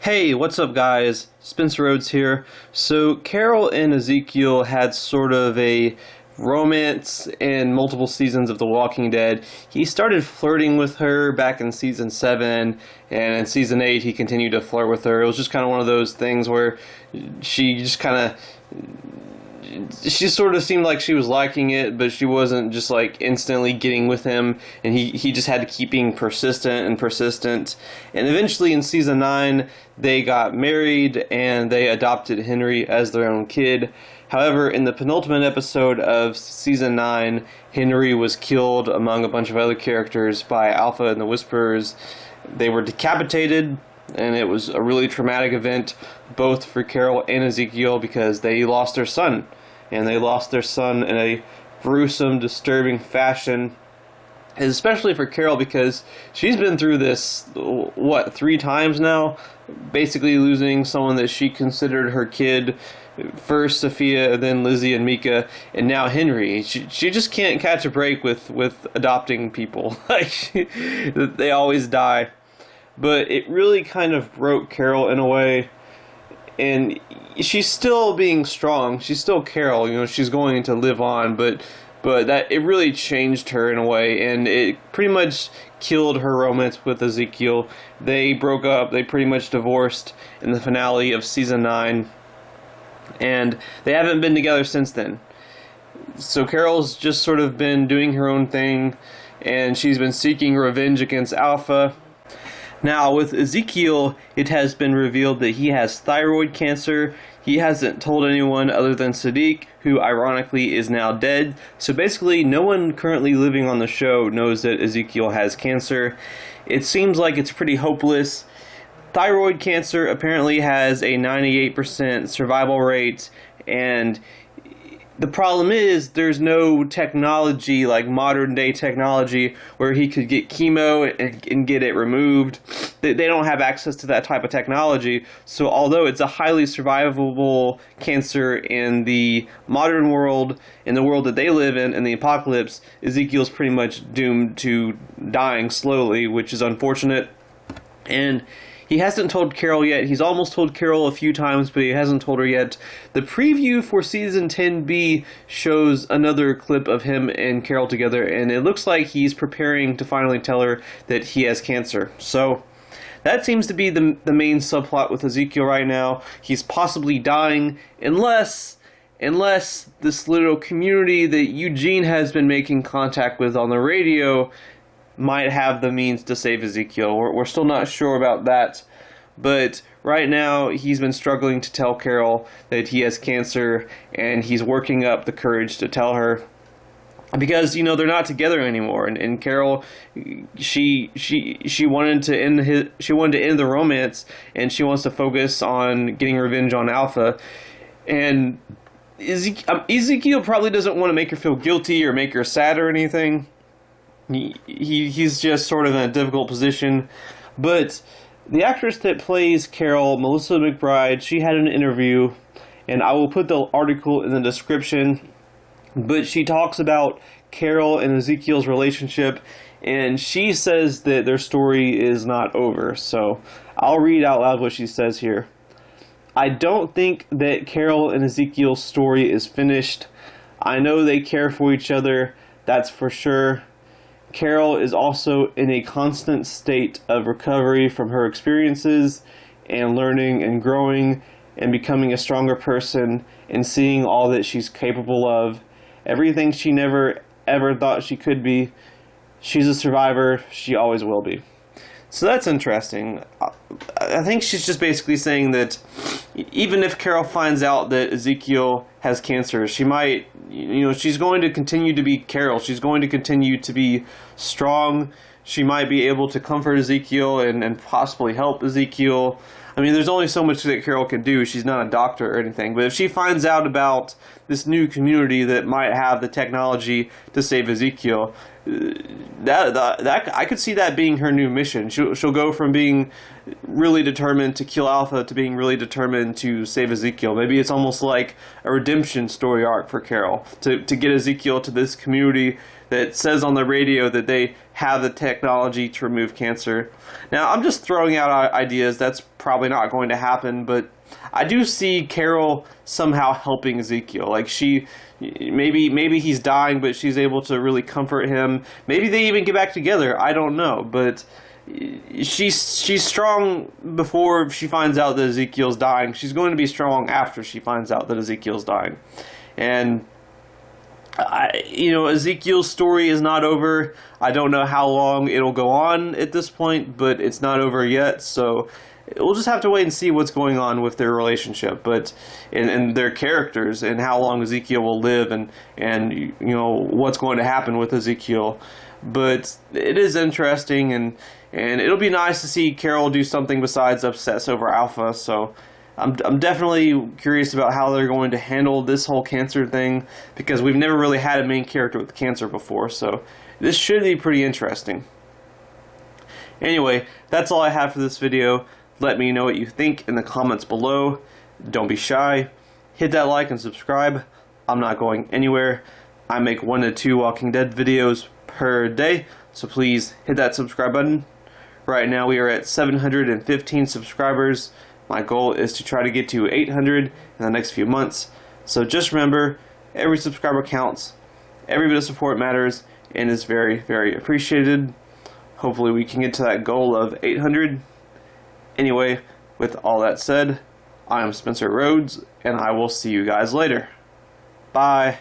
Hey, what's up, guys? Spencer Rhodes here. So, Carol and Ezekiel had sort of a romance in multiple seasons of The Walking Dead. He started flirting with her back in season 7, and in season 8 he continued to flirt with her. It was just kind of one of those things where she sort of seemed like she was liking it, but she wasn't just like instantly getting with him, and he just had to keep being persistent. And eventually in season 9 they got married and they adopted Henry as their own kid. However, in the penultimate episode of season 9, Henry was killed among a bunch of other characters by Alpha and the Whisperers. They were decapitated, and it was a really traumatic event both for Carol and Ezekiel because they lost their son. And they lost their son in a gruesome, disturbing fashion. Especially for Carol because she's been through this, 3 times now? Basically losing someone that she considered her kid. First Sophia, then Lizzie and Mika, and now Henry. She just can't catch a break with adopting people. They always die. But it really kind of broke Carol in a way. And she's still being strong. She's still Carol, she's going to live on, but that it really changed her in a way, and it pretty much killed her romance with Ezekiel. They broke up, they pretty much divorced in the finale of season 9, and they haven't been together since then. So Carol's just sort of been doing her own thing, and she's been seeking revenge against Alpha. Now, with Ezekiel, it has been revealed that he has thyroid cancer. He hasn't told anyone other than Sadiq, who ironically is now dead. So basically, no one currently living on the show knows that Ezekiel has cancer. It seems like it's pretty hopeless. Thyroid cancer apparently has a 98% survival rate, and the problem is there's no technology, like modern day technology, where he could get chemo and get it removed. They don't have access to that type of technology. So although it's a highly survivable cancer in the modern world, in the world that they live in the apocalypse, Ezekiel's pretty much doomed to dying slowly, which is unfortunate. And he hasn't told Carol yet. He's almost told Carol a few times, but he hasn't told her yet. The preview for Season 10B shows another clip of him and Carol together, and it looks like he's preparing to finally tell her that he has cancer. So that seems to be the main subplot with Ezekiel right now. He's possibly dying, unless this little community that Eugene has been making contact with on the radio might have the means to save Ezekiel. We're still not sure about that, but right now he's been struggling to tell Carol that he has cancer, and he's working up the courage to tell her because they're not together anymore. And Carol, she wanted to end the romance, and she wants to focus on getting revenge on Alpha. And Ezekiel probably doesn't want to make her feel guilty or make her sad or anything. He's just sort of in a difficult position. But the actress that plays Carol, Melissa McBride, she had an interview, and I will put the article in the description, but she talks about Carol and Ezekiel's relationship, and she says that their story is not over. So I'll read out loud what she says here. "I don't think that Carol and Ezekiel's story is finished. I know they care for each other, that's for sure. Carol is also in a constant state of recovery from her experiences and learning and growing and becoming a stronger person and seeing all that she's capable of. Everything she never ever thought she could be. She's a survivor. She always will be." So that's interesting. I think she's just basically saying that even if Carol finds out that Ezekiel has cancer, she might, she's going to continue to be Carol. She's going to continue to be strong. She might be able to comfort Ezekiel and possibly help Ezekiel. I mean, there's only so much that Carol can do. She's not a doctor or anything. But if she finds out about this new community that might have the technology to save Ezekiel, that I could see that being her new mission. She'll go from being really determined to kill Alpha to being really determined to save Ezekiel. Maybe it's almost like a redemption story arc for Carol to get Ezekiel to this community that says on the radio that they have the technology to remove cancer. Now, I'm just throwing out ideas. That's probably not going to happen, but I do see Carol somehow helping Ezekiel. Like, maybe he's dying, but she's able to really comfort him. Maybe they even get back together. I don't know, but she's strong before she finds out that Ezekiel's dying. She's going to be strong after she finds out that Ezekiel's dying. And Ezekiel's story is not over. I don't know how long it'll go on at this point, but it's not over yet. So we'll just have to wait and see what's going on with their relationship, but and their characters, and how long Ezekiel will live, and what's going to happen with Ezekiel. But it is interesting, and it'll be nice to see Carol do something besides obsess over Alpha. So I'm definitely curious about how they're going to handle this whole cancer thing, because we've never really had a main character with cancer before, so this should be pretty interesting. Anyway, that's all I have for this video. Let me know what you think in the comments below. Don't be shy. Hit that like and subscribe. I'm not going anywhere. I make 1 to 2 Walking Dead videos per day, so please hit that subscribe button. Right now we are at 715 subscribers. My goal is to try to get to 800 in the next few months. So just remember, every subscriber counts, every bit of support matters, and is very, very appreciated. Hopefully we can get to that goal of 800. Anyway, with all that said, I am Spencer Rhodes, and I will see you guys later. Bye.